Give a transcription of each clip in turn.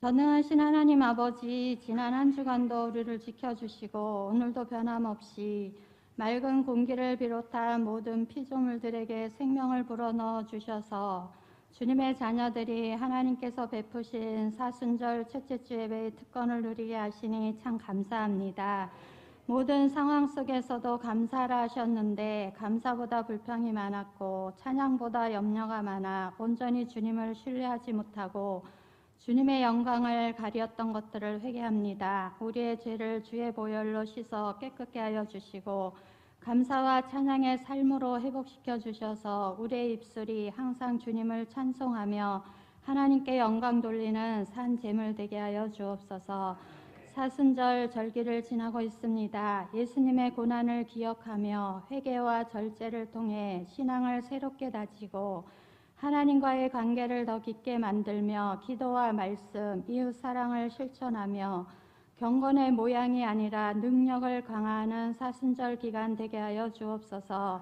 전능하신 하나님 아버지, 지난 한 주간도 우리를 지켜주시고 오늘도 변함없이 맑은 공기를 비롯한 모든 피조물들에게 생명을 불어넣어 주셔서 주님의 자녀들이 하나님께서 베푸신 사순절 첫째 주 예배의 특권을 누리게 하시니 참 감사합니다. 모든 상황 속에서도 감사를 하셨는데 감사보다 불평이 많았고 찬양보다 염려가 많아 온전히 주님을 신뢰하지 못하고 주님의 영광을 가리었던 것들을 회개합니다. 우리의 죄를 주의 보혈로 씻어 깨끗게 하여 주시고 감사와 찬양의 삶으로 회복시켜 주셔서 우리의 입술이 항상 주님을 찬송하며 하나님께 영광 돌리는 산 제물 되게 하여 주옵소서. 사순절 절기를 지나고 있습니다. 예수님의 고난을 기억하며 회개와 절제를 통해 신앙을 새롭게 다지고 하나님과의 관계를 더 깊게 만들며 기도와 말씀, 이웃 사랑을 실천하며 경건의 모양이 아니라 능력을 강화하는 사순절 기간 되게 하여 주옵소서.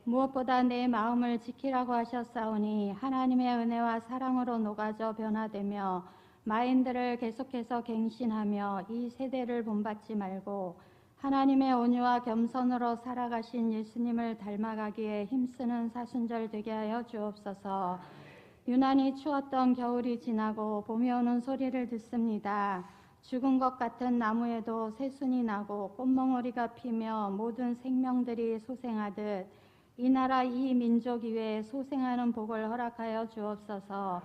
무엇보다 내 마음을 지키라고 하셨사오니 하나님의 은혜와 사랑으로 녹아져 변화되며 마인드를 계속해서 갱신하며 이 세대를 본받지 말고 하나님의 온유와 겸손으로 살아가신 예수님을 닮아가기에 힘쓰는 사순절 되게 하여 주옵소서. 유난히 추웠던 겨울이 지나고 봄이 오는 소리를 듣습니다. 죽은 것 같은 나무에도 새순이 나고 꽃몽오리가 피며 모든 생명들이 소생하듯 이 나라 이 민족 위에 소생하는 복을 허락하여 주옵소서.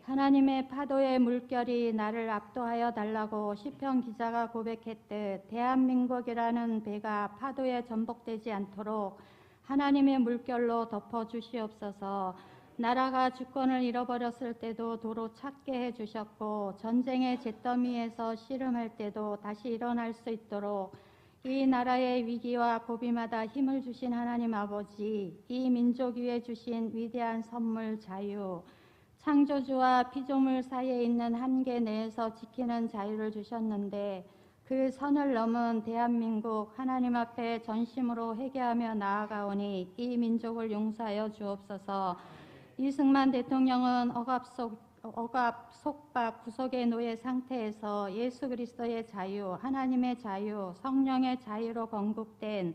하나님의 파도의 물결이 나를 압도하여 달라고 시편 기자가 고백했듯 대한민국이라는 배가 파도에 전복되지 않도록 하나님의 물결로 덮어 주시옵소서. 나라가 주권을 잃어버렸을 때도 도로 찾게 해주셨고 전쟁의 잿더미에서 씨름할 때도 다시 일어날 수 있도록 이 나라의 위기와 고비마다 힘을 주신 하나님 아버지, 이 민족 위에 주신 위대한 선물 자유, 창조주와 피조물 사이에 있는 한계 내에서 지키는 자유를 주셨는데 그 선을 넘은 대한민국 하나님 앞에 전심으로 회개하며 나아가오니 이 민족을 용서하여 주옵소서. 이승만 대통령은 억압, 속박, 구속의 노예 상태에서 예수 그리스도의 자유, 하나님의 자유, 성령의 자유로 건국된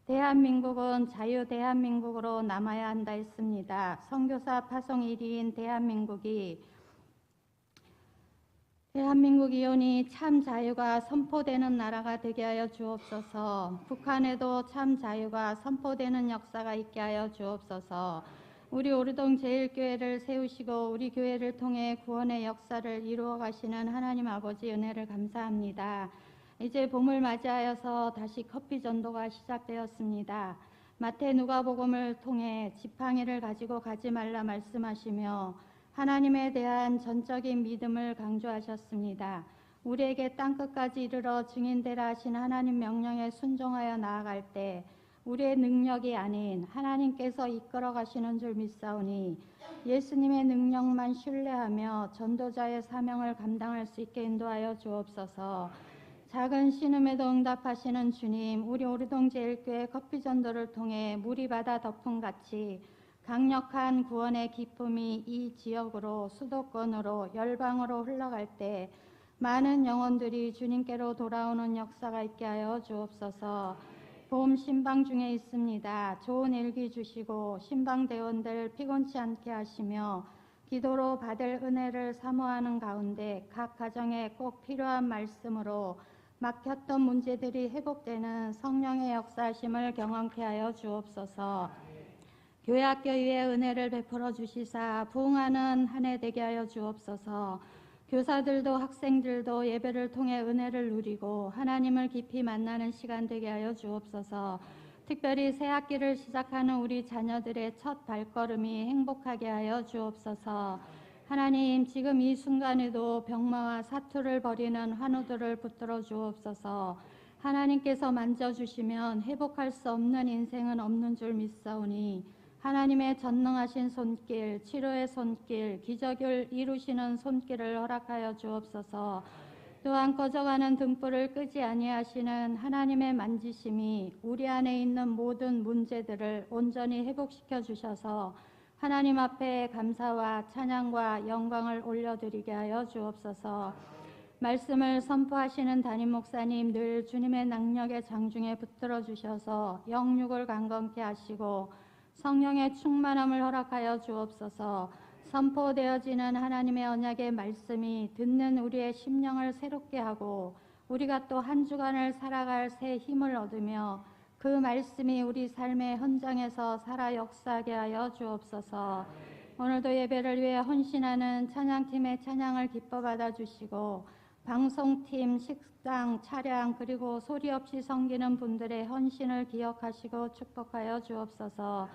대한민국은 자유 대한민국으로 남아야 한다 했습니다. 선교사 파송 1위인 대한민국 이혼이 참 자유가 선포되는 나라가 되게 하여 주옵소서. 북한에도 참 자유가 선포되는 역사가 있게 하여 주옵소서. 우리 오르동 제일교회를 세우시고 우리 교회를 통해 구원의 역사를 이루어 가시는 하나님 아버지 은혜를 감사합니다. 이제 봄을 맞이하여서 다시 커피 전도가 시작되었습니다. 마태 누가복음을 통해 지팡이를 가지고 가지 말라 말씀하시며 하나님에 대한 전적인 믿음을 강조하셨습니다. 우리에게 땅끝까지 이르러 증인되라 하신 하나님 명령에 순종하여 나아갈 때 우리의 능력이 아닌 하나님께서 이끌어 가시는 줄 믿사오니 예수님의 능력만 신뢰하며 전도자의 사명을 감당할 수 있게 인도하여 주옵소서. 작은 신음에도 응답하시는 주님, 우리 오르동 제일교회 커피 전도를 통해 물이 바다 덮음같이 강력한 구원의 기쁨이 이 지역으로 수도권으로 열방으로 흘러갈 때 많은 영혼들이 주님께로 돌아오는 역사가 있게 하여 주옵소서. 봄 신방 중에 있습니다. 좋은 일기 주시고 신방 대원들 피곤치 않게 하시며 기도로 받을 은혜를 사모하는 가운데 각 가정에 꼭 필요한 말씀으로 막혔던 문제들이 회복되는 성령의 역사심을 경험케 하여 주옵소서. 교회 학교 위에 은혜를 베풀어 주시사 부흥하는 한 해 되게 하여 주옵소서. 교사들도 학생들도 예배를 통해 은혜를 누리고 하나님을 깊이 만나는 시간 되게 하여 주옵소서. 특별히 새 학기를 시작하는 우리 자녀들의 첫 발걸음이 행복하게 하여 주옵소서. 하나님, 지금 이 순간에도 병마와 사투를 벌이는 환우들을 붙들어 주옵소서. 하나님께서 만져주시면 회복할 수 없는 인생은 없는 줄 믿사오니 하나님의 전능하신 손길, 치료의 손길, 기적을 이루시는 손길을 허락하여 주옵소서. 또한 꺼져가는 등불을 끄지 아니하시는 하나님의 만지심이 우리 안에 있는 모든 문제들을 온전히 회복시켜 주셔서 하나님 앞에 감사와 찬양과 영광을 올려드리게 하여 주옵소서. 말씀을 선포하시는 담임 목사님 늘 주님의 능력의 장중에 붙들어 주셔서 영육을 강건케 하시고 성령의 충만함을 허락하여 주옵소서. 선포되어지는 하나님의 언약의 말씀이 듣는 우리의 심령을 새롭게 하고 우리가 또 한 주간을 살아갈 새 힘을 얻으며 그 말씀이 우리 삶의 현장에서 살아 역사하게 하여 주옵소서. 오늘도 예배를 위해 헌신하는 찬양팀의 찬양을 기뻐 받아주시고 방송팀, 식당, 차량 그리고 소리 없이 섬기는 분들의 헌신을 기억하시고 축복하여 주옵소서.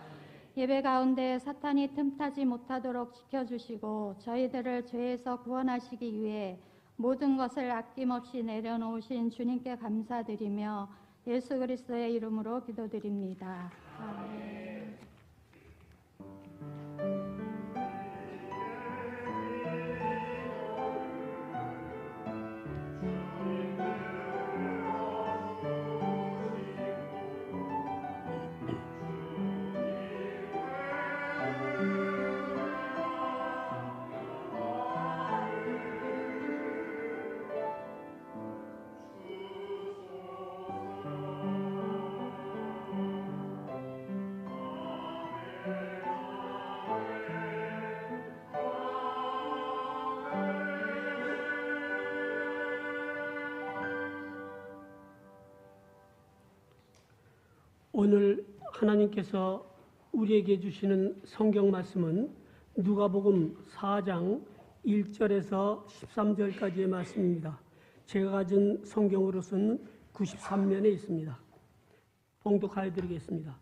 예배 가운데 사탄이 틈타지 못하도록 지켜주시고 저희들을 죄에서 구원하시기 위해 모든 것을 아낌없이 내려놓으신 주님께 감사드리며 예수 그리스도의 이름으로 기도드립니다. 아멘. 오늘 하나님께서 우리에게 주시는 성경 말씀은 누가복음 4장 1절에서 13절까지의 말씀입니다. 제가 가진 성경으로서는 93면에 있습니다. 봉독하여 드리겠습니다.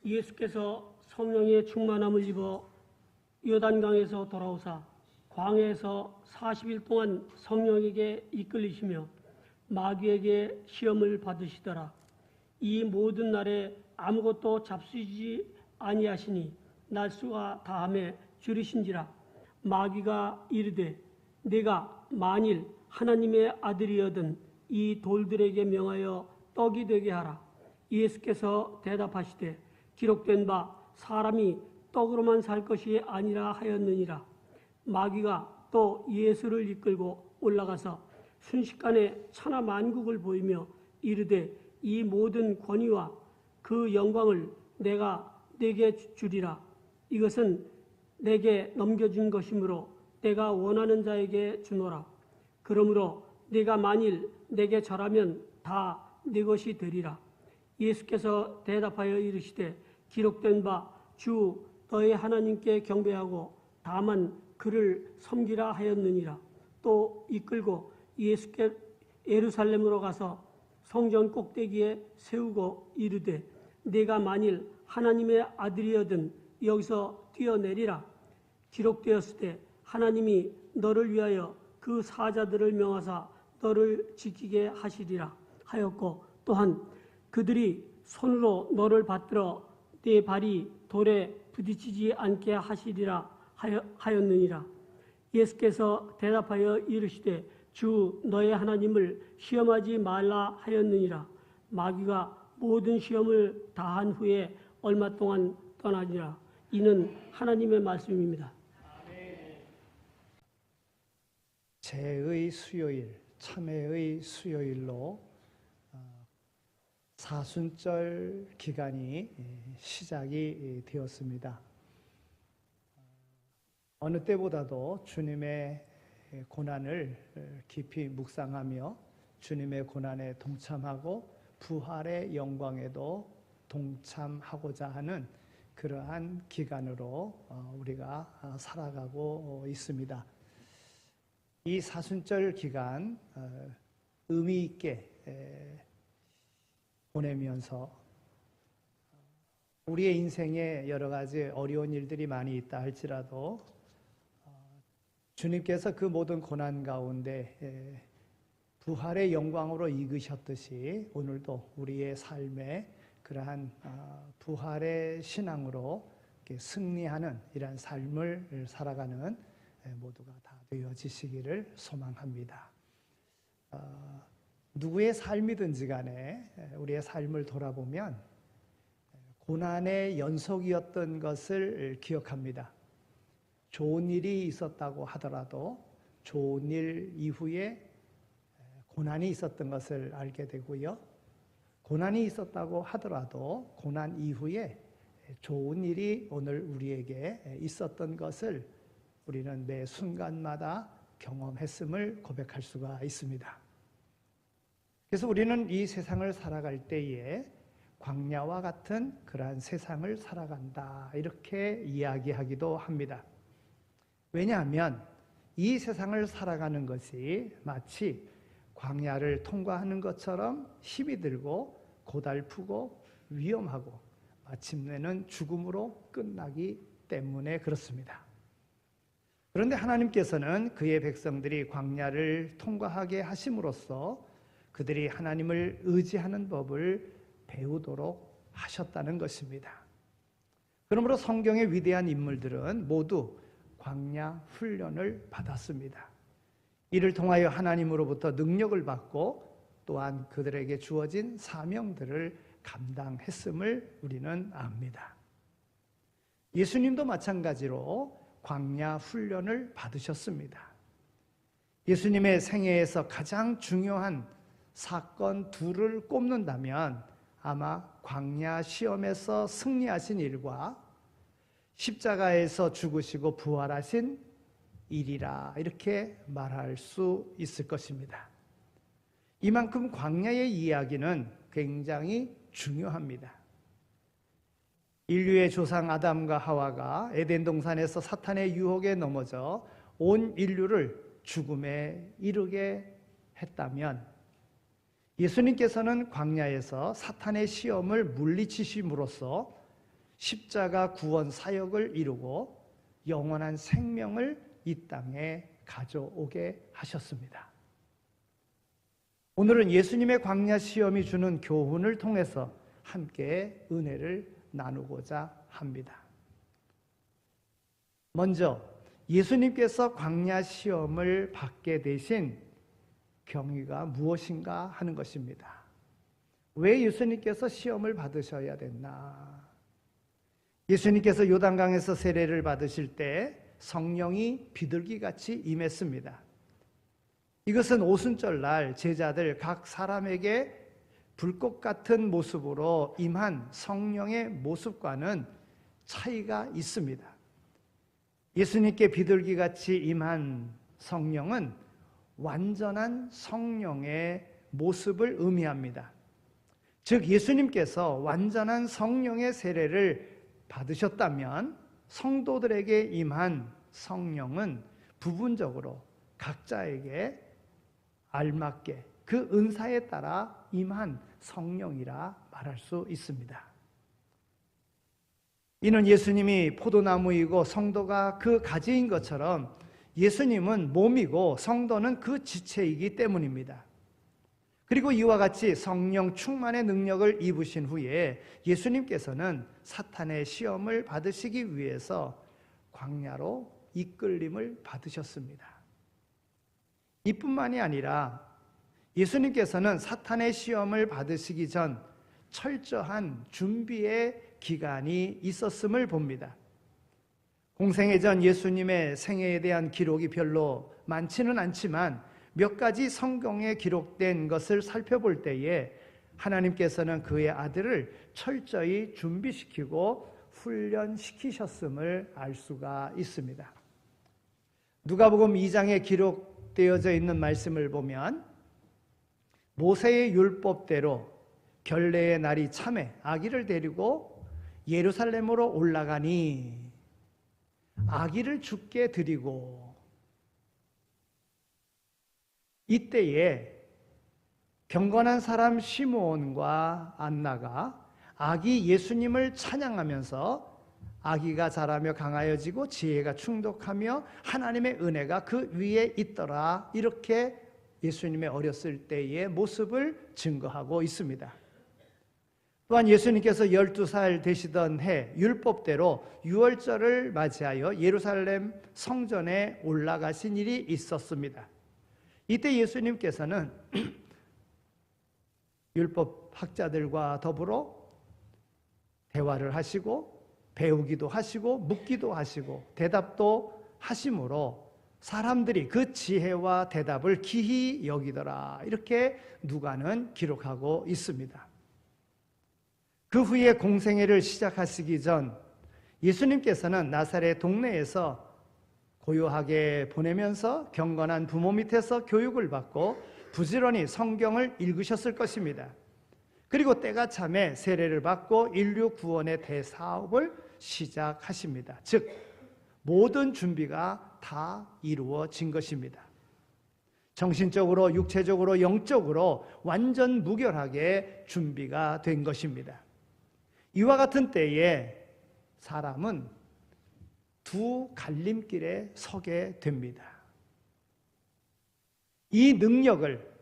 예수께서 성령의 충만함을 입어 요단강에서 돌아오사 광야에서 40일 동안 성령에게 이끌리시며 마귀에게 시험을 받으시더라. 이 모든 날에 아무것도 잡수지 아니하시니 날수가 다함에 줄이신지라. 마귀가 이르되 내가 만일 하나님의 아들이여든 이 돌들에게 명하여 떡이 되게 하라. 예수께서 대답하시되 기록된 바 사람이 떡으로만 살 것이 아니라 하였느니라. 마귀가 또 예수를 이끌고 올라가서 순식간에 천하 만국을 보이며 이르되 이 모든 권위와 그 영광을 내가 네게 주리라. 이것은 내게 넘겨준 것이므로 내가 원하는 자에게 주노라. 그러므로 네가 만일 내게 절하면 다 네 것이 되리라. 예수께서 대답하여 이르시되 기록된 바 주 너의 하나님께 경배하고 다만 그를 섬기라 하였느니라. 또 이끌고 예수께 예루살렘으로 가서 성전 꼭대기에 세우고 이르되 네가 만일 하나님의 아들이여든 여기서 뛰어내리라. 기록되었으되 하나님이 너를 위하여 그 사자들을 명하사 너를 지키게 하시리라 하였고 또한 그들이 손으로 너를 받들어 네 발이 돌에 부딪히지 않게 하시리라 하였느니라. 예수께서 대답하여 이르시되 주 너의 하나님을 시험하지 말라 하였느니라. 마귀가 모든 시험을 다한 후에 얼마 동안 떠나니라. 이는 하나님의 말씀입니다. 재의 수요일, 참회의 수요일로 사순절 기간이 시작이 되었습니다. 어느 때보다도 주님의 고난을 깊이 묵상하며 주님의 고난에 동참하고 부활의 영광에도 동참하고자 하는 그러한 기간으로 우리가 살아가고 있습니다. 이 사순절 기간 의미 있게 보내면서 우리의 인생에 여러 가지 어려운 일들이 많이 있다 할지라도 주님께서 그 모든 고난 가운데 부활의 영광으로 이끄셨듯이 오늘도 우리의 삶에 그러한 부활의 신앙으로 승리하는 이러한 삶을 살아가는 모두가 다 되어지시기를 소망합니다. 누구의 삶이든지 간에 우리의 삶을 돌아보면 고난의 연속이었던 것을 기억합니다. 좋은 일이 있었다고 하더라도 좋은 일 이후에 고난이 있었던 것을 알게 되고요. 고난이 있었다고 하더라도 고난 이후에 좋은 일이 오늘 우리에게 있었던 것을 우리는 매 순간마다 경험했음을 고백할 수가 있습니다. 그래서 우리는 이 세상을 살아갈 때에 광야와 같은 그러한 세상을 살아간다, 이렇게 이야기하기도 합니다. 왜냐하면 이 세상을 살아가는 것이 마치 광야를 통과하는 것처럼 힘이 들고 고달프고 위험하고 마침내는 죽음으로 끝나기 때문에 그렇습니다. 그런데 하나님께서는 그의 백성들이 광야를 통과하게 하심으로써 그들이 하나님을 의지하는 법을 배우도록 하셨다는 것입니다. 그러므로 성경의 위대한 인물들은 모두 광야 훈련을 받았습니다. 이를 통하여 하나님으로부터 능력을 받고 또한 그들에게 주어진 사명들을 감당했음을 우리는 압니다. 예수님도 마찬가지로 광야 훈련을 받으셨습니다. 예수님의 생애에서 가장 중요한 사건 둘을 꼽는다면 아마 광야 시험에서 승리하신 일과 십자가에서 죽으시고 부활하신 일이라, 이렇게 말할 수 있을 것입니다. 이만큼 광야의 이야기는 굉장히 중요합니다. 인류의 조상 아담과 하와가 에덴 동산에서 사탄의 유혹에 넘어져 온 인류를 죽음에 이르게 했다면, 예수님께서는 광야에서 사탄의 시험을 물리치심으로써 십자가 구원 사역을 이루고 영원한 생명을 이 땅에 가져오게 하셨습니다. 오늘은 예수님의 광야 시험이 주는 교훈을 통해서 함께 은혜를 나누고자 합니다. 먼저 예수님께서 광야 시험을 받게 되신 경위가 무엇인가 하는 것입니다. 왜 예수님께서 시험을 받으셔야 됐나? 예수님께서 요단강에서 세례를 받으실 때 성령이 비둘기같이 임했습니다. 이것은 오순절날 제자들 각 사람에게 불꽃 같은 모습으로 임한 성령의 모습과는 차이가 있습니다. 예수님께 비둘기같이 임한 성령은 완전한 성령의 모습을 의미합니다. 즉 예수님께서 완전한 성령의 세례를 받으셨다면 성도들에게 임한 성령은 부분적으로 각자에게 알맞게 그 은사에 따라 임한 성령이라 말할 수 있습니다. 이는 예수님이 포도나무이고 성도가 그 가지인 것처럼 예수님은 몸이고 성도는 그 지체이기 때문입니다. 그리고 이와 같이 성령 충만의 능력을 입으신 후에 예수님께서는 사탄의 시험을 받으시기 위해서 광야로 이끌림을 받으셨습니다. 이뿐만이 아니라 예수님께서는 사탄의 시험을 받으시기 전 철저한 준비의 기간이 있었음을 봅니다. 공생애 전 예수님의 생애에 대한 기록이 별로 많지는 않지만 몇 가지 성경에 기록된 것을 살펴볼 때에 하나님께서는 그의 아들을 철저히 준비시키고 훈련시키셨음을 알 수가 있습니다. 누가복음 2장에 기록되어져 있는 말씀을 보면 모세의 율법대로 결례의 날이 참에 아기를 데리고 예루살렘으로 올라가니 아기를 죽게 드리고, 이때에 경건한 사람 시므온과 안나가 아기 예수님을 찬양하면서 아기가 자라며 강하여지고 지혜가 충족하며 하나님의 은혜가 그 위에 있더라, 이렇게 예수님의 어렸을 때의 모습을 증거하고 있습니다. 또한 예수님께서 12살 되시던 해 율법대로 유월절을 맞이하여 예루살렘 성전에 올라가신 일이 있었습니다. 이때 예수님께서는 율법 학자들과 더불어 대화를 하시고 배우기도 하시고 묻기도 하시고 대답도 하심으로 사람들이 그 지혜와 대답을 기히 여기더라. 이렇게 누가는 기록하고 있습니다. 그 후에 공생애를 시작하시기 전 예수님께서는 나사렛 동네에서 고요하게 보내면서 경건한 부모 밑에서 교육을 받고 부지런히 성경을 읽으셨을 것입니다. 그리고 때가 참에 세례를 받고 인류 구원의 대사업을 시작하십니다. 즉 모든 준비가 다 이루어진 것입니다. 정신적으로, 육체적으로, 영적으로 완전 무결하게 준비가 된 것입니다. 이와 같은 때에 사람은 두 갈림길에 서게 됩니다. 이 능력을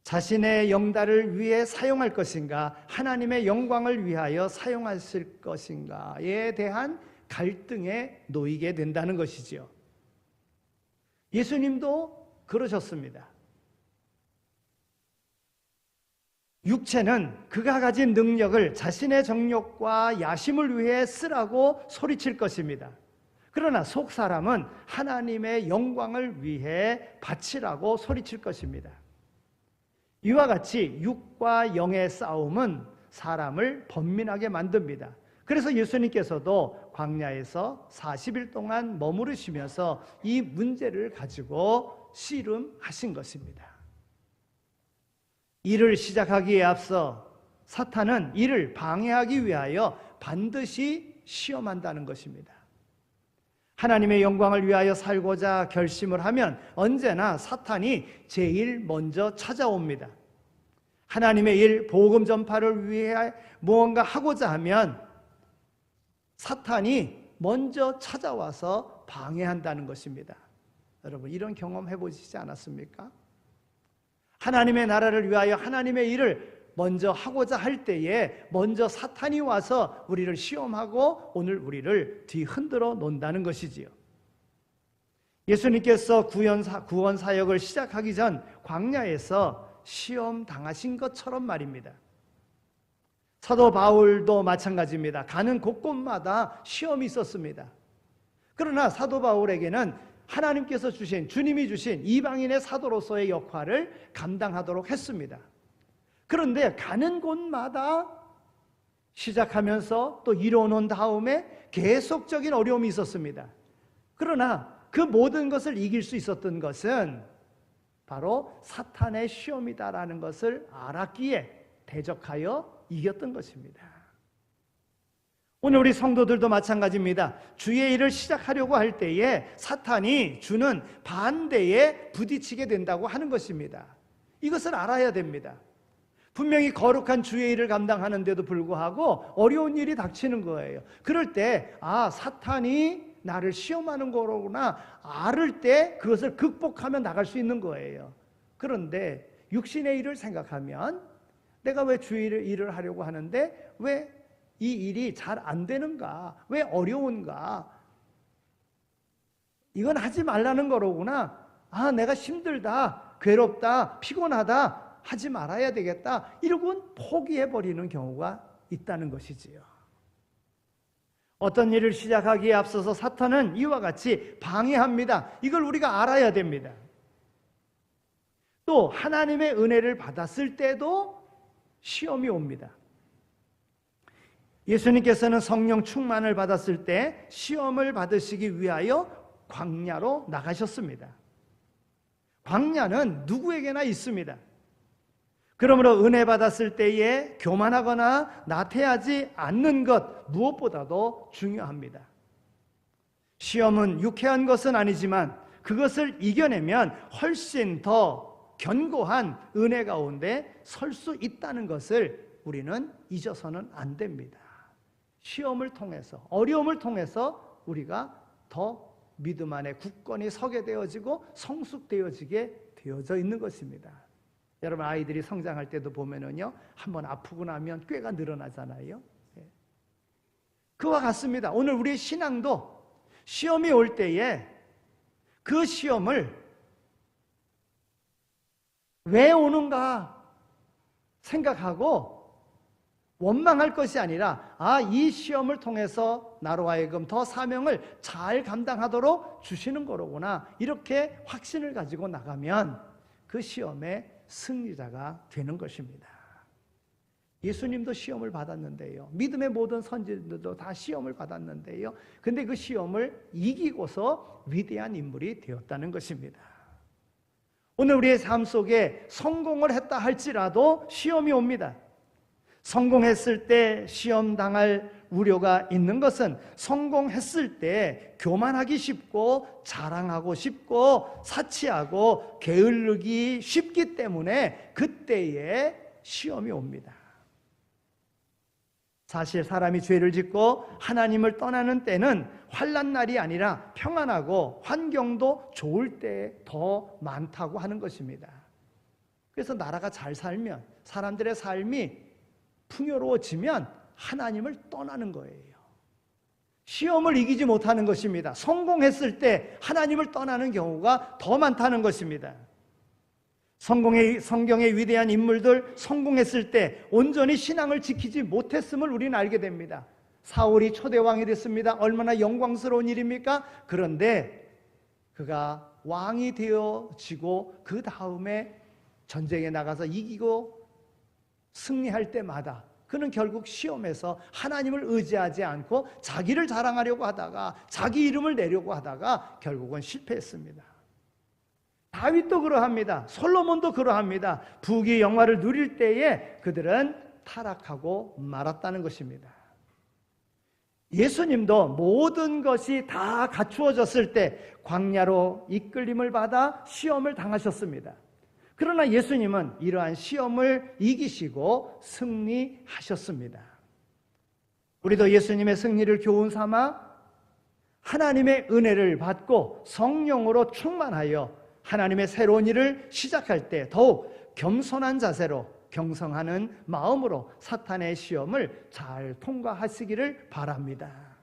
자신의 영달을 위해 사용할 것인가, 하나님의 영광을 위하여 사용하실 것인가에 대한 갈등에 놓이게 된다는 것이지요. 예수님도 그러셨습니다. 육체는 그가 가진 능력을 자신의 정욕과 야심을 위해 쓰라고 소리칠 것입니다. 그러나 속 사람은 하나님의 영광을 위해 바치라고 소리칠 것입니다. 이와 같이 육과 영의 싸움은 사람을 번민하게 만듭니다. 그래서 예수님께서도 광야에서 40일 동안 머무르시면서 이 문제를 가지고 씨름하신 것입니다. 일을 시작하기에 앞서 사탄은 이를 방해하기 위하여 반드시 시험한다는 것입니다. 하나님의 영광을 위하여 살고자 결심을 하면 언제나 사탄이 제일 먼저 찾아옵니다. 하나님의 일, 복음 전파를 위해 무언가 하고자 하면 사탄이 먼저 찾아와서 방해한다는 것입니다. 여러분, 이런 경험 해보시지 않았습니까? 하나님의 나라를 위하여 하나님의 일을 먼저 하고자 할 때에 먼저 사탄이 와서 우리를 시험하고 오늘 우리를 뒤흔들어 놓는다는 것이지요. 예수님께서 구원 사역을 시작하기 전 광야에서 시험 당하신 것처럼 말입니다. 사도 바울도 마찬가지입니다. 가는 곳곳마다 시험이 있었습니다. 그러나 사도 바울에게는 하나님께서 주신, 주님이 주신 이방인의 사도로서의 역할을 감당하도록 했습니다. 그런데 가는 곳마다 시작하면서 또 이뤄놓은 다음에 계속적인 어려움이 있었습니다. 그러나 그 모든 것을 이길 수 있었던 것은 바로 사탄의 시험이다라는 것을 알았기에 대적하여 이겼던 것입니다. 오늘 우리 성도들도 마찬가지입니다. 주의 일을 시작하려고 할 때에 사탄이 주는 반대에 부딪히게 된다고 하는 것입니다. 이것을 알아야 됩니다. 분명히 거룩한 주의 일을 감당하는데도 불구하고 어려운 일이 닥치는 거예요. 그럴 때 사탄이 나를 시험하는 거로구나 알을 때 그것을 극복하며 나갈 수 있는 거예요. 그런데 육신의 일을 생각하면 내가 왜 주의 일을 하려고 하는데 왜 이 일이 잘 안 되는가? 왜 어려운가? 이건 하지 말라는 거로구나. 내가 힘들다, 괴롭다, 피곤하다, 하지 말아야 되겠다. 이러고는 포기해버리는 경우가 있다는 것이지요. 어떤 일을 시작하기에 앞서서 사탄은 이와 같이 방해합니다. 이걸 우리가 알아야 됩니다. 또 하나님의 은혜를 받았을 때도 시험이 옵니다. 예수님께서는 성령 충만을 받았을 때 시험을 받으시기 위하여 광야로 나가셨습니다. 광야는 누구에게나 있습니다. 그러므로 은혜 받았을 때에 교만하거나 나태하지 않는 것 무엇보다도 중요합니다. 시험은 유쾌한 것은 아니지만 그것을 이겨내면 훨씬 더 견고한 은혜 가운데 설 수 있다는 것을 우리는 잊어서는 안 됩니다. 시험을 통해서, 어려움을 통해서 우리가 더 믿음 안에 굳건히 서게 되어지고 성숙되어지게 되어져 있는 것입니다. 여러분, 아이들이 성장할 때도 보면은요, 한번 아프고 나면 꾀가 늘어나잖아요. 그와 같습니다. 오늘 우리의 신앙도 시험이 올 때에 그 시험을 왜 오는가 생각하고 원망할 것이 아니라 이 시험을 통해서 나로 하여금 더 사명을 잘 감당하도록 주시는 거로구나, 이렇게 확신을 가지고 나가면 그 시험의 승리자가 되는 것입니다. 예수님도 시험을 받았는데요. 믿음의 모든 선지자들도 다 시험을 받았는데요. 근데 그 시험을 이기고서 위대한 인물이 되었다는 것입니다. 오늘 우리의 삶 속에 성공을 했다 할지라도 시험이 옵니다. 성공했을 때 시험 당할 우려가 있는 것은 성공했을 때 교만하기 쉽고 자랑하고 쉽고 사치하고 게으르기 쉽기 때문에 그때에 시험이 옵니다. 사실 사람이 죄를 짓고 하나님을 떠나는 때는 환난 날이 아니라 평안하고 환경도 좋을 때 더 많다고 하는 것입니다. 그래서 나라가 잘 살면, 사람들의 삶이 풍요로워지면 하나님을 떠나는 거예요. 시험을 이기지 못하는 것입니다. 성공했을 때 하나님을 떠나는 경우가 더 많다는 것입니다. 성경의 위대한 인물들 성공했을 때 온전히 신앙을 지키지 못했음을 우리는 알게 됩니다. 사울이 초대왕이 됐습니다. 얼마나 영광스러운 일입니까? 그런데 그가 왕이 되어지고 그 다음에 전쟁에 나가서 이기고 승리할 때마다 그는 결국 시험에서 하나님을 의지하지 않고 자기를 자랑하려고 하다가 자기 이름을 내려고 하다가 결국은 실패했습니다. 다윗도 그러합니다. 솔로몬도 그러합니다. 부귀 영화를 누릴 때에 그들은 타락하고 말았다는 것입니다. 예수님도 모든 것이 다 갖추어졌을 때 광야로 이끌림을 받아 시험을 당하셨습니다. 그러나 예수님은 이러한 시험을 이기시고 승리하셨습니다. 우리도 예수님의 승리를 교훈 삼아 하나님의 은혜를 받고 성령으로 충만하여 하나님의 새로운 일을 시작할 때 더욱 겸손한 자세로 경성하는 마음으로 사탄의 시험을 잘 통과하시기를 바랍니다.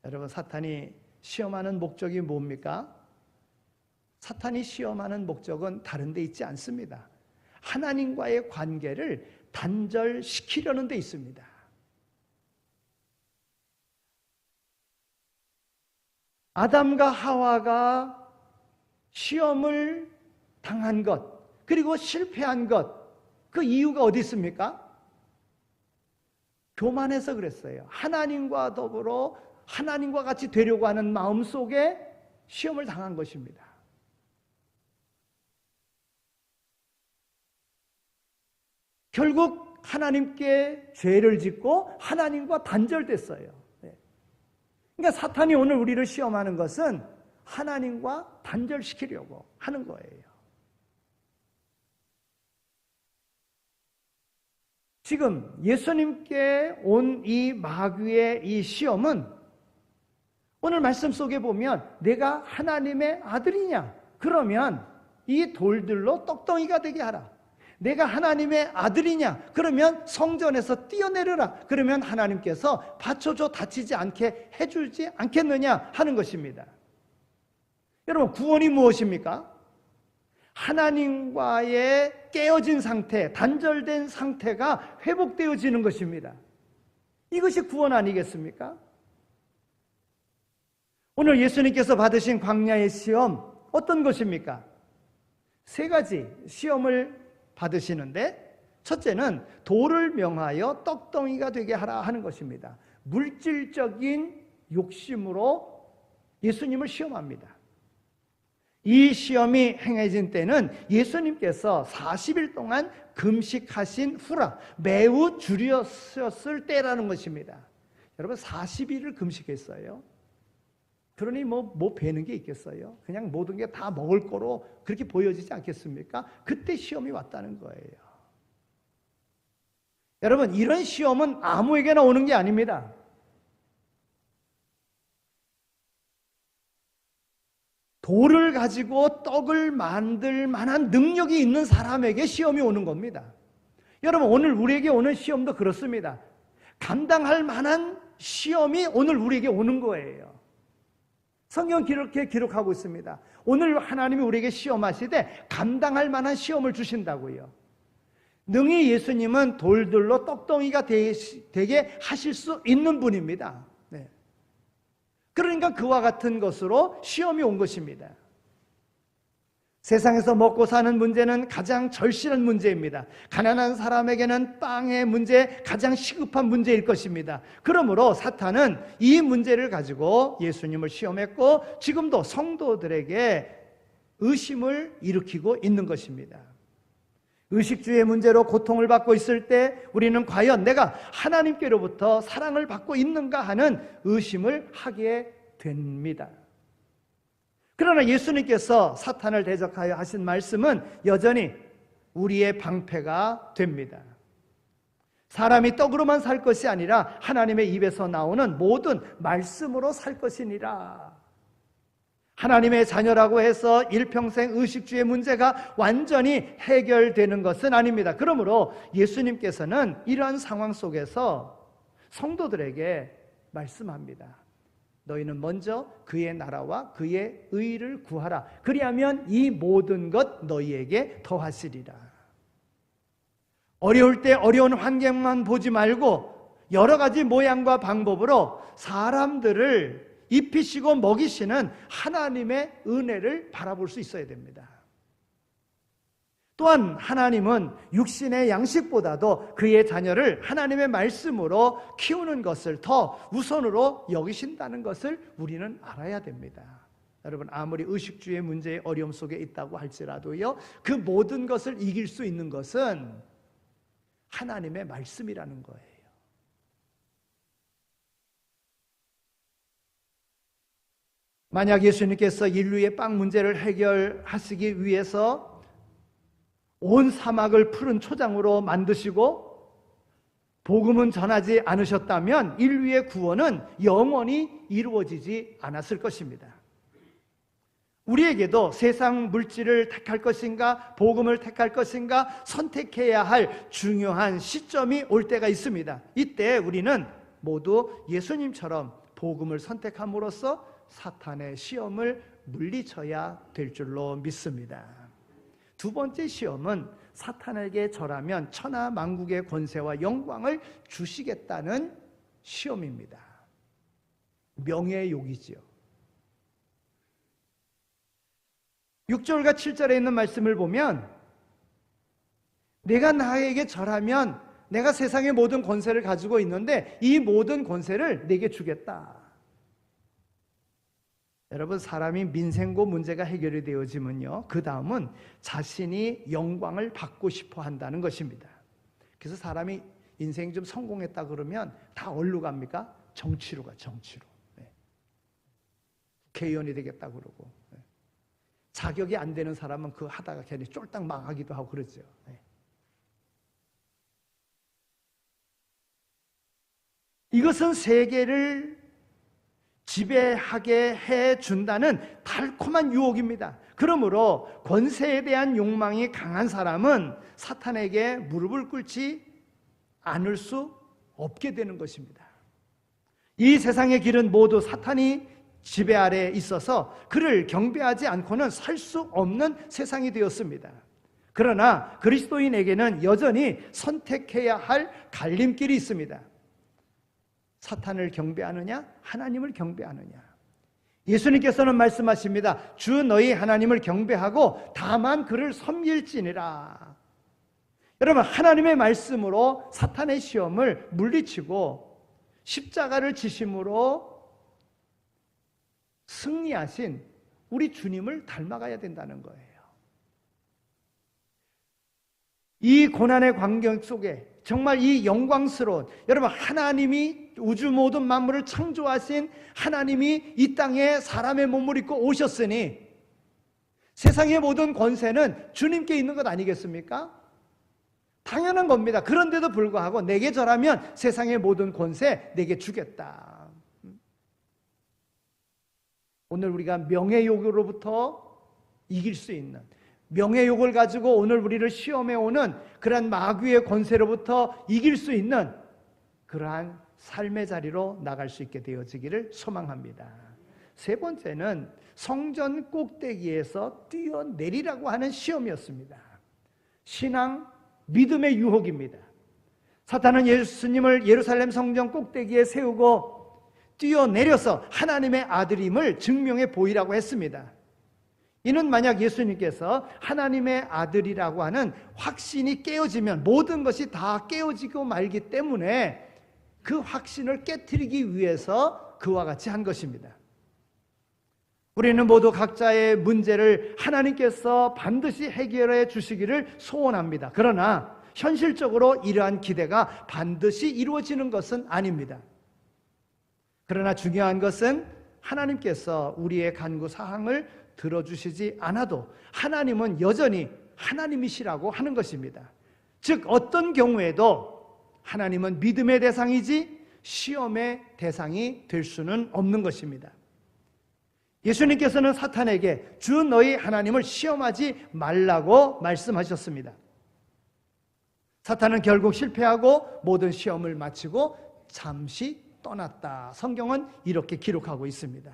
여러분, 사탄이 시험하는 목적이 뭡니까? 사탄이 시험하는 목적은 다른 데 있지 않습니다. 하나님과의 관계를 단절시키려는 데 있습니다. 아담과 하와가 시험을 당한 것, 그리고 실패한 것, 그 이유가 어디 있습니까? 교만해서 그랬어요. 하나님과 더불어 하나님과 같이 되려고 하는 마음 속에 시험을 당한 것입니다. 결국 하나님께 죄를 짓고 하나님과 단절됐어요. 그러니까 사탄이 오늘 우리를 시험하는 것은 하나님과 단절시키려고 하는 거예요. 지금 예수님께 온 이 마귀의 이 시험은 오늘 말씀 속에 보면 내가 하나님의 아들이냐? 그러면 이 돌들로 떡덩이가 되게 하라. 내가 하나님의 아들이냐? 그러면 성전에서 뛰어내려라. 그러면 하나님께서 받쳐줘 다치지 않게 해주지 않겠느냐 하는 것입니다. 여러분, 구원이 무엇입니까? 하나님과의 깨어진 상태, 단절된 상태가 회복되어지는 것입니다. 이것이 구원 아니겠습니까? 오늘 예수님께서 받으신 광야의 시험 어떤 것입니까? 세 가지 시험을 받으시는데, 첫째는 돌을 명하여 떡덩이가 되게 하라 하는 것입니다. 물질적인 욕심으로 예수님을 시험합니다. 이 시험이 행해진 때는 예수님께서 40일 동안 금식하신 후라, 매우 줄였을 때라는 것입니다. 여러분, 40일을 금식했어요. 그러니 뭐 배는 게 있겠어요? 그냥 모든 게 다 먹을 거로 그렇게 보여지지 않겠습니까? 그때 시험이 왔다는 거예요. 여러분, 이런 시험은 아무에게나 오는 게 아닙니다. 돌을 가지고 떡을 만들 만한 능력이 있는 사람에게 시험이 오는 겁니다. 여러분, 오늘 우리에게 오는 시험도 그렇습니다. 감당할 만한 시험이 오늘 우리에게 오는 거예요. 성경 이렇게 기록하고 있습니다. 오늘 하나님이 우리에게 시험하시되 감당할 만한 시험을 주신다고요. 능히 예수님은 돌들로 떡덩이가 되게 하실 수 있는 분입니다. 네. 그러니까 그와 같은 것으로 시험이 온 것입니다. 세상에서 먹고 사는 문제는 가장 절실한 문제입니다. 가난한 사람에게는 빵의 문제, 가장 시급한 문제일 것입니다. 그러므로 사탄은 이 문제를 가지고 예수님을 시험했고 지금도 성도들에게 의심을 일으키고 있는 것입니다. 의식주의 문제로 고통을 받고 있을 때 우리는 과연 내가 하나님께로부터 사랑을 받고 있는가 하는 의심을 하게 됩니다. 그러나 예수님께서 사탄을 대적하여 하신 말씀은 여전히 우리의 방패가 됩니다. 사람이 떡으로만 살 것이 아니라 하나님의 입에서 나오는 모든 말씀으로 살 것이니라. 하나님의 자녀라고 해서 일평생 의식주의 문제가 완전히 해결되는 것은 아닙니다. 그러므로 예수님께서는 이러한 상황 속에서 성도들에게 말씀합니다. 너희는 먼저 그의 나라와 그의 의를 구하라. 그리하면 이 모든 것 너희에게 더하시리라. 어려울 때 어려운 환경만 보지 말고 여러 가지 모양과 방법으로 사람들을 입히시고 먹이시는 하나님의 은혜를 바라볼 수 있어야 됩니다. 또한 하나님은 육신의 양식보다도 그의 자녀를 하나님의 말씀으로 키우는 것을 더 우선으로 여기신다는 것을 우리는 알아야 됩니다. 여러분, 아무리 의식주의 문제의 어려움 속에 있다고 할지라도요, 그 모든 것을 이길 수 있는 것은 하나님의 말씀이라는 거예요. 만약 예수님께서 인류의 빵 문제를 해결하시기 위해서 온 사막을 푸른 초장으로 만드시고 복음은 전하지 않으셨다면 인류의 구원은 영원히 이루어지지 않았을 것입니다. 우리에게도 세상 물질을 택할 것인가 복음을 택할 것인가 선택해야 할 중요한 시점이 올 때가 있습니다. 이때 우리는 모두 예수님처럼 복음을 선택함으로써 사탄의 시험을 물리쳐야 될 줄로 믿습니다. 두 번째 시험은 사탄에게 절하면 천하 만국의 권세와 영광을 주시겠다는 시험입니다. 명예의 욕이지요. 6절과 7절에 있는 말씀을 보면 내가 나에게 절하면 내가 세상의 모든 권세를 가지고 있는데 이 모든 권세를 내게 주겠다. 여러분, 사람이 민생고 문제가 해결이 되어지면요, 그 다음은 자신이 영광을 받고 싶어 한다는 것입니다. 그래서 사람이 인생 좀 성공했다 그러면 다 어디로 갑니까? 정치로 가, 정치로. 네. 국회의원이 되겠다 그러고. 네. 자격이 안 되는 사람은 그거 하다가 괜히 쫄딱 망하기도 하고 그러죠. 네. 이것은 세계를 지배하게 해준다는 달콤한 유혹입니다. 그러므로 권세에 대한 욕망이 강한 사람은 사탄에게 무릎을 꿇지 않을 수 없게 되는 것입니다. 이 세상의 길은 모두 사탄이 지배 아래에 있어서 그를 경배하지 않고는 살 수 없는 세상이 되었습니다. 그러나 그리스도인에게는 여전히 선택해야 할 갈림길이 있습니다. 사탄을 경배하느냐, 하나님을 경배하느냐. 예수님께서는 말씀하십니다. 주 너희 하나님을 경배하고 다만 그를 섬길지니라. 여러분, 하나님의 말씀으로 사탄의 시험을 물리치고 십자가를 지심으로 승리하신 우리 주님을 닮아가야 된다는 거예요. 이 고난의 광경 속에 정말 이 영광스러운, 여러분, 하나님이 우주 모든 만물을 창조하신 하나님이 이 땅에 사람의 몸을 입고 오셨으니 세상의 모든 권세는 주님께 있는 것 아니겠습니까? 당연한 겁니다. 그런데도 불구하고 내게 절하면 세상의 모든 권세 내게 주겠다. 오늘 우리가 명예욕으로부터 이길 수 있는, 명예욕을 가지고 오늘 우리를 시험해 오는 그러한 마귀의 권세로부터 이길 수 있는 그러한 삶의 자리로 나갈 수 있게 되어지기를 소망합니다. 세 번째는 성전 꼭대기에서 뛰어내리라고 하는 시험이었습니다. 신앙 믿음의 유혹입니다. 사탄은 예수님을 예루살렘 성전 꼭대기에 세우고 뛰어내려서 하나님의 아들임을 증명해 보이라고 했습니다. 이는 만약 예수님께서 하나님의 아들이라고 하는 확신이 깨어지면 모든 것이 다 깨어지고 말기 때문에 그 확신을 깨트리기 위해서 그와 같이 한 것입니다. 우리는 모두 각자의 문제를 하나님께서 반드시 해결해 주시기를 소원합니다. 그러나 현실적으로 이러한 기대가 반드시 이루어지는 것은 아닙니다. 그러나 중요한 것은 하나님께서 우리의 간구 사항을 들어주시지 않아도 하나님은 여전히 하나님이시라고 하는 것입니다. 즉 어떤 경우에도 하나님은 믿음의 대상이지 시험의 대상이 될 수는 없는 것입니다. 예수님께서는 사탄에게 주 너희 하나님을 시험하지 말라고 말씀하셨습니다. 사탄은 결국 실패하고 모든 시험을 마치고 잠시 떠났다. 성경은 이렇게 기록하고 있습니다.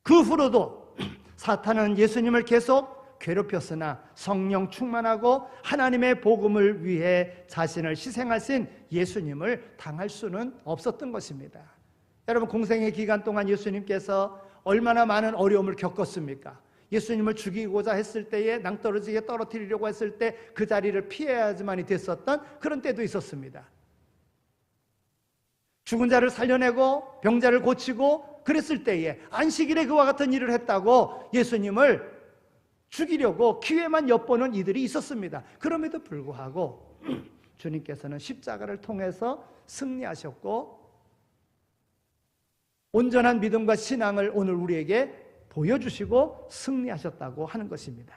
그 후로도 사탄은 예수님을 계속 괴롭혔으나 성령 충만하고 하나님의 복음을 위해 자신을 희생하신 예수님을 당할 수는 없었던 것입니다. 여러분, 공생의 기간 동안 예수님께서 얼마나 많은 어려움을 겪었습니까? 예수님을 죽이고자 했을 때에 낭떠러지게 떨어뜨리려고 했을 때 그 자리를 피해야지만이 됐었던 그런 때도 있었습니다. 죽은 자를 살려내고 병자를 고치고 그랬을 때에 안식일에 그와 같은 일을 했다고 예수님을 죽이려고 기회만 엿보는 이들이 있었습니다. 그럼에도 불구하고 주님께서는 십자가를 통해서 승리하셨고 온전한 믿음과 신앙을 오늘 우리에게 보여주시고 승리하셨다고 하는 것입니다.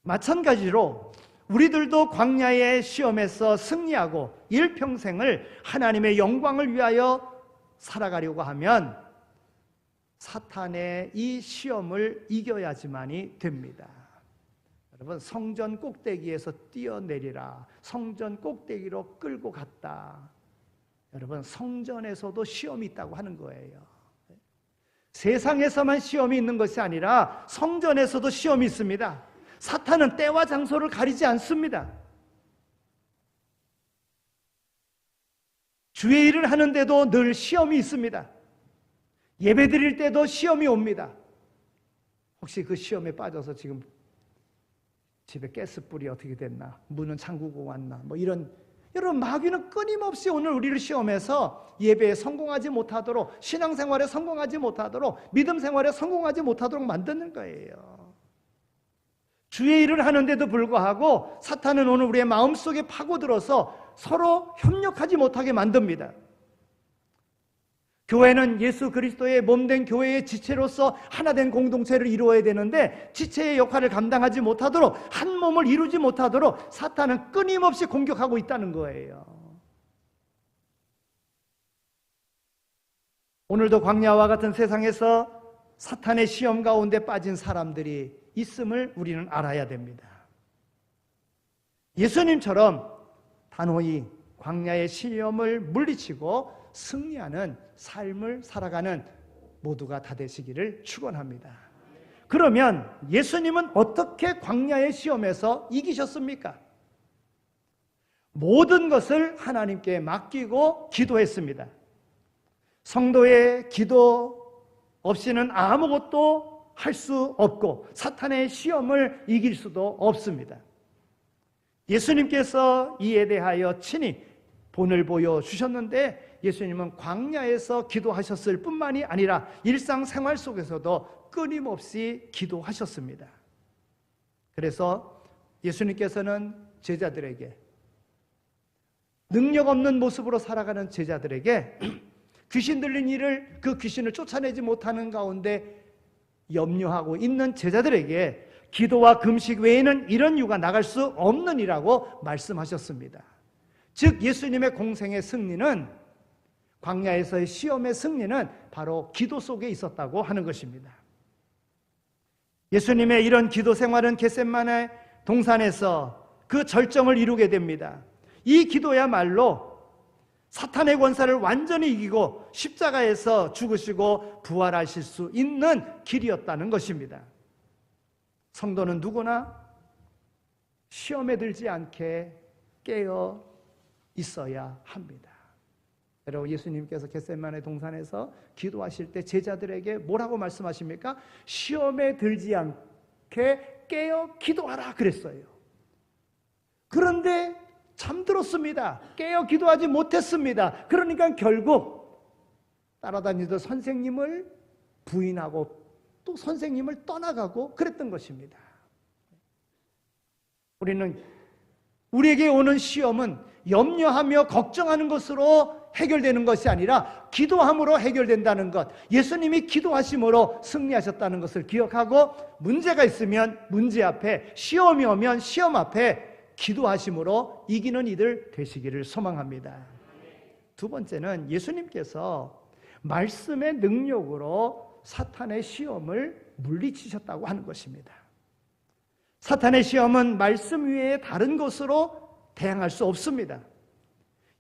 마찬가지로 우리들도 광야의 시험에서 승리하고 일평생을 하나님의 영광을 위하여 살아가려고 하면 사탄의 이 시험을 이겨야지만이 됩니다. 여러분, 성전 꼭대기에서 뛰어내리라. 성전 꼭대기로 끌고 갔다. 여러분, 성전에서도 시험이 있다고 하는 거예요. 세상에서만 시험이 있는 것이 아니라 성전에서도 시험이 있습니다. 사탄은 때와 장소를 가리지 않습니다. 주의 일을 하는데도 늘 시험이 있습니다. 예배 드릴 때도 시험이 옵니다. 혹시 그 시험에 빠져서 지금 집에 가스불이 어떻게 됐나? 문은 잠그고 왔나? 이런, 여러분, 마귀는 끊임없이 오늘 우리를 시험해서 예배에 성공하지 못하도록, 신앙생활에 성공하지 못하도록, 믿음 생활에 성공하지 못하도록 만드는 거예요. 주의 일을 하는데도 불구하고 사탄은 오늘 우리의 마음속에 파고들어서 서로 협력하지 못하게 만듭니다. 교회는 예수 그리스도의 몸된 교회의 지체로서 하나된 공동체를 이루어야 되는데 지체의 역할을 감당하지 못하도록, 한 몸을 이루지 못하도록 사탄은 끊임없이 공격하고 있다는 거예요. 오늘도 광야와 같은 세상에서 사탄의 시험 가운데 빠진 사람들이 있음을 우리는 알아야 됩니다. 예수님처럼 단호히 광야의 시험을 물리치고 승리하는 삶을 살아가는 모두가 다 되시기를 축원합니다. 그러면 예수님은 어떻게 광야의 시험에서 이기셨습니까? 모든 것을 하나님께 맡기고 기도했습니다. 성도의 기도 없이는 아무것도 할 수 없고 사탄의 시험을 이길 수도 없습니다. 예수님께서 이에 대하여 친히 본을 보여주셨는데 예수님은 광야에서 기도하셨을 뿐만이 아니라 일상생활 속에서도 끊임없이 기도하셨습니다. 그래서 예수님께서는 제자들에게, 능력 없는 모습으로 살아가는 제자들에게 귀신 들린 이를, 그 귀신을 쫓아내지 못하는 가운데 염려하고 있는 제자들에게 기도와 금식 외에는 이런 유가 나갈 수 없느니라고 말씀하셨습니다. 즉 예수님의 공생의 승리는, 광야에서의 시험의 승리는 바로 기도 속에 있었다고 하는 것입니다. 예수님의 이런 기도 생활은 겟세마네 동산에서 그 절정을 이루게 됩니다. 이 기도야말로 사탄의 권세를 완전히 이기고 십자가에서 죽으시고 부활하실 수 있는 길이었다는 것입니다. 성도는 누구나 시험에 들지 않게 깨어 있어야 합니다. 여러분, 예수님께서 겟세마네 동산에서 기도하실 때 제자들에게 뭐라고 말씀하십니까? 시험에 들지 않게 깨어 기도하라 그랬어요. 그런데 잠들었습니다. 깨어 기도하지 못했습니다. 그러니까 결국 따라다니던 선생님을 부인하고 또 선생님을 떠나가고 그랬던 것입니다. 우리에게 오는 시험은 염려하며 걱정하는 것으로 해결되는 것이 아니라 기도함으로 해결된다는 것, 예수님이 기도하심으로 승리하셨다는 것을 기억하고, 문제가 있으면 문제 앞에, 시험이 오면 시험 앞에 기도하심으로 이기는 이들 되시기를 소망합니다. 두 번째는 예수님께서 말씀의 능력으로 사탄의 시험을 물리치셨다고 하는 것입니다. 사탄의 시험은 말씀 외에 다른 것으로 대항할 수 없습니다.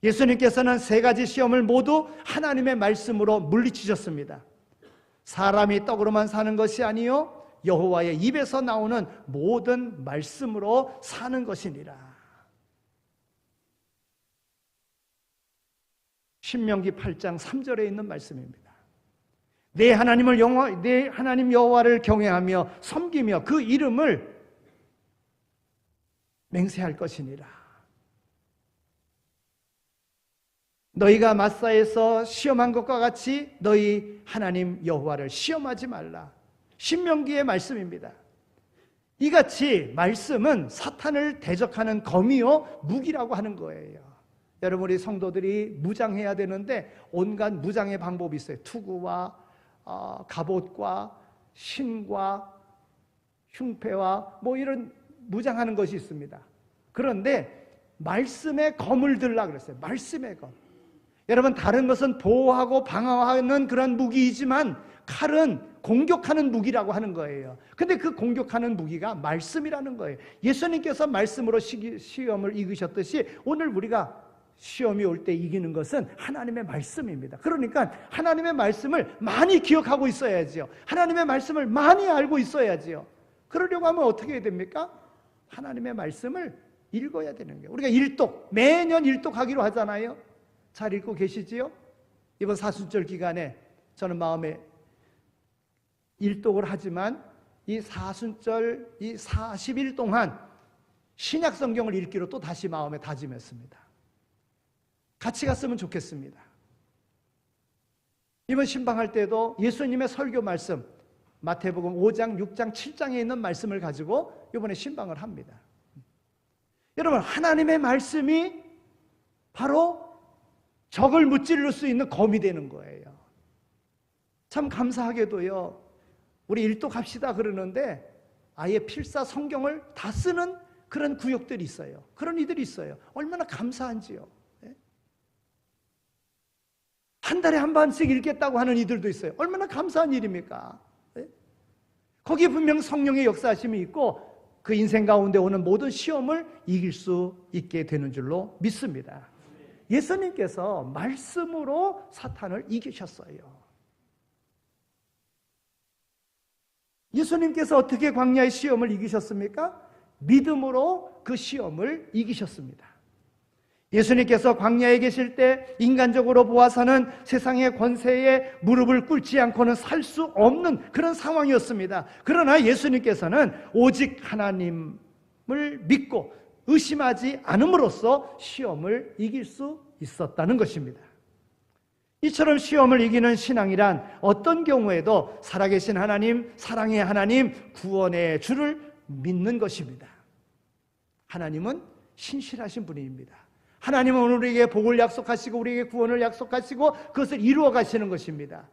예수님께서는 세 가지 시험을 모두 하나님의 말씀으로 물리치셨습니다. 사람이 떡으로만 사는 것이 아니요 여호와의 입에서 나오는 모든 말씀으로 사는 것이니라. 신명기 8장 3절에 있는 말씀입니다. 내 하나님 여호와를 경외하며 섬기며 그 이름을 맹세할 것이니라. 너희가 마사에서 시험한 것과 같이 너희 하나님 여호와를 시험하지 말라. 신명기의 말씀입니다. 이같이 말씀은 사탄을 대적하는 검이요 무기라고 하는 거예요. 여러분, 우리 성도들이 무장해야 되는데 온갖 무장의 방법이 있어요. 투구와 갑옷과 신과 흉패와 뭐 이런 무장하는 것이 있습니다. 그런데 말씀의 검을 들라 그랬어요. 말씀의 검. 여러분, 다른 것은 보호하고 방어하는 그런 무기이지만 칼은 공격하는 무기라고 하는 거예요. 근데 그 공격하는 무기가 말씀이라는 거예요. 예수님께서 말씀으로 시험을 이기셨듯이 오늘 우리가 시험이 올 때 이기는 것은 하나님의 말씀입니다. 그러니까 하나님의 말씀을 많이 기억하고 있어야지요. 하나님의 말씀을 많이 알고 있어야지요. 그러려고 하면 어떻게 해야 됩니까? 하나님의 말씀을 읽어야 되는 거예요. 우리가 일독, 매년 일독하기로 하잖아요. 잘 읽고 계시지요? 이번 사순절 기간에 저는 마음에 일독을 하지만 이 사순절 이 40일 동안 신약 성경을 읽기로 또 다시 마음에 다짐했습니다. 같이 갔으면 좋겠습니다. 이번 신방할 때도 예수님의 설교 말씀 마태복음 5장, 6장, 7장에 있는 말씀을 가지고 이번에 신방을 합니다. 여러분, 하나님의 말씀이 바로 적을 무찌를 수 있는 검이 되는 거예요. 참 감사하게도요, 우리 일독합시다 그러는데 아예 필사 성경을 다 쓰는 그런 구역들이 있어요. 그런 이들이 있어요. 얼마나 감사한지요. 한 달에 한 번씩 읽겠다고 하는 이들도 있어요. 얼마나 감사한 일입니까? 거기에 분명 성령의 역사하심이 있고 그 인생 가운데 오는 모든 시험을 이길 수 있게 되는 줄로 믿습니다. 예수님께서 말씀으로 사탄을 이기셨어요. 예수님께서 어떻게 광야의 시험을 이기셨습니까? 믿음으로 그 시험을 이기셨습니다. 예수님께서 광야에 계실 때 인간적으로 보아서는 세상의 권세에 무릎을 꿇지 않고는 살 수 없는 그런 상황이었습니다. 그러나 예수님께서는 오직 하나님을 믿고 의심하지 않음으로써 시험을 이길 수 있었다는 것입니다. 이처럼 시험을 이기는 신앙이란 어떤 경우에도 살아계신 하나님, 사랑의 하나님, 구원의 주를 믿는 것입니다. 하나님은 신실하신 분입니다. 하나님은 오늘 우리에게 복을 약속하시고 우리에게 구원을 약속하시고 그것을 이루어 가시는 것입니다.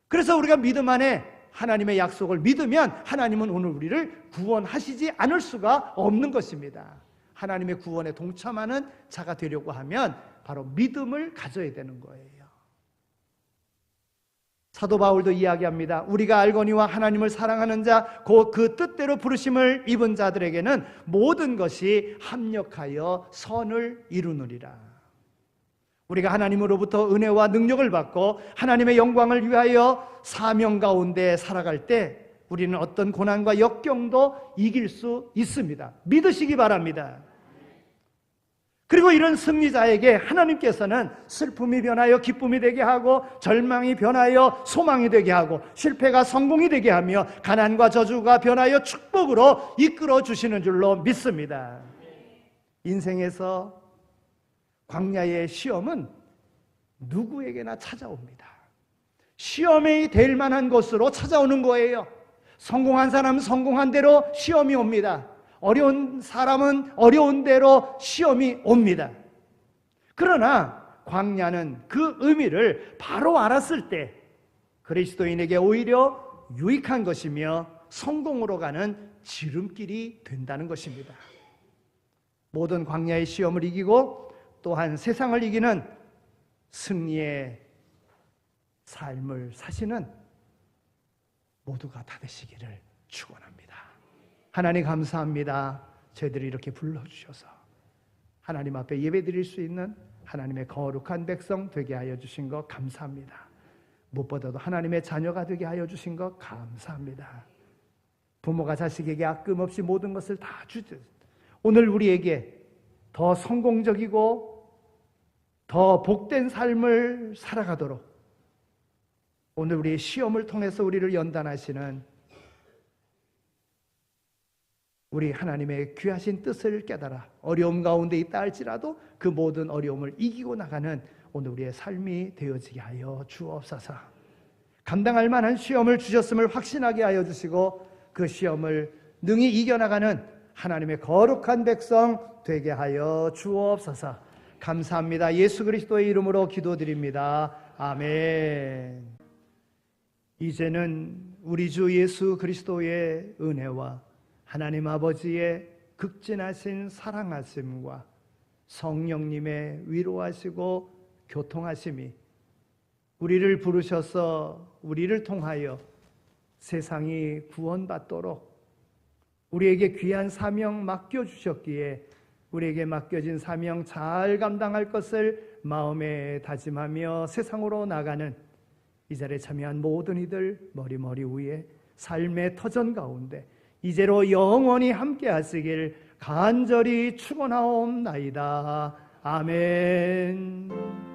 그래서 우리가 믿음 안에 하나님의 약속을 믿으면 하나님은 오늘 우리를 구원하시지 않을 수가 없는 것입니다. 하나님의 구원에 동참하는 자가 되려고 하면 바로 믿음을 가져야 되는 거예요. 사도 바울도 이야기합니다. 우리가 알거니와 하나님을 사랑하는 자, 곧 그 뜻대로 부르심을 입은 자들에게는 모든 것이 합력하여 선을 이루느니라. 우리가 하나님으로부터 은혜와 능력을 받고 하나님의 영광을 위하여 사명 가운데 살아갈 때 우리는 어떤 고난과 역경도 이길 수 있습니다. 믿으시기 바랍니다. 그리고 이런 승리자에게 하나님께서는 슬픔이 변하여 기쁨이 되게 하고, 절망이 변하여 소망이 되게 하고, 실패가 성공이 되게 하며, 가난과 저주가 변하여 축복으로 이끌어 주시는 줄로 믿습니다. 인생에서 광야의 시험은 누구에게나 찾아옵니다. 시험이 될 만한 곳으로 찾아오는 거예요. 성공한 사람은 성공한 대로 시험이 옵니다. 어려운 사람은 어려운 대로 시험이 옵니다. 그러나 광야는 그 의미를 바로 알았을 때 그리스도인에게 오히려 유익한 것이며 성공으로 가는 지름길이 된다는 것입니다. 모든 광야의 시험을 이기고 또한 세상을 이기는 승리의 삶을 사시는 모두가 다 되시기를 축원합니다. 하나님 감사합니다. 저희들이 이렇게 불러주셔서 하나님 앞에 예배드릴 수 있는 하나님의 거룩한 백성 되게 하여 주신 것 감사합니다. 무엇보다도 하나님의 자녀가 되게 하여 주신 것 감사합니다. 부모가 자식에게 아낌없이 모든 것을 다 주듯 오늘 우리에게 더 성공적이고 더 복된 삶을 살아가도록 오늘 우리의 시험을 통해서 우리를 연단하시는 우리 하나님의 귀하신 뜻을 깨달아 어려움 가운데 있다 할지라도 그 모든 어려움을 이기고 나가는 오늘 우리의 삶이 되어지게 하여 주옵소서. 감당할 만한 시험을 주셨음을 확신하게 하여 주시고 그 시험을 능히 이겨나가는 하나님의 거룩한 백성 되게 하여 주옵소서. 감사합니다. 예수 그리스도의 이름으로 기도드립니다. 아멘. 이제는 우리 주 예수 그리스도의 은혜와 하나님 아버지의 극진하신 사랑하심과 성령님의 위로하시고 교통하심이 우리를 부르셔서 우리를 통하여 세상이 구원받도록 우리에게 귀한 사명 맡겨주셨기에 우리에게 맡겨진 사명 잘 감당할 것을 마음에 다짐하며 세상으로 나가는 이 자리에 참여한 모든 이들 머리 위에 삶의 터전 가운데 이제로 영원히 함께 하시길 간절히 축원하옵나이다. 아멘.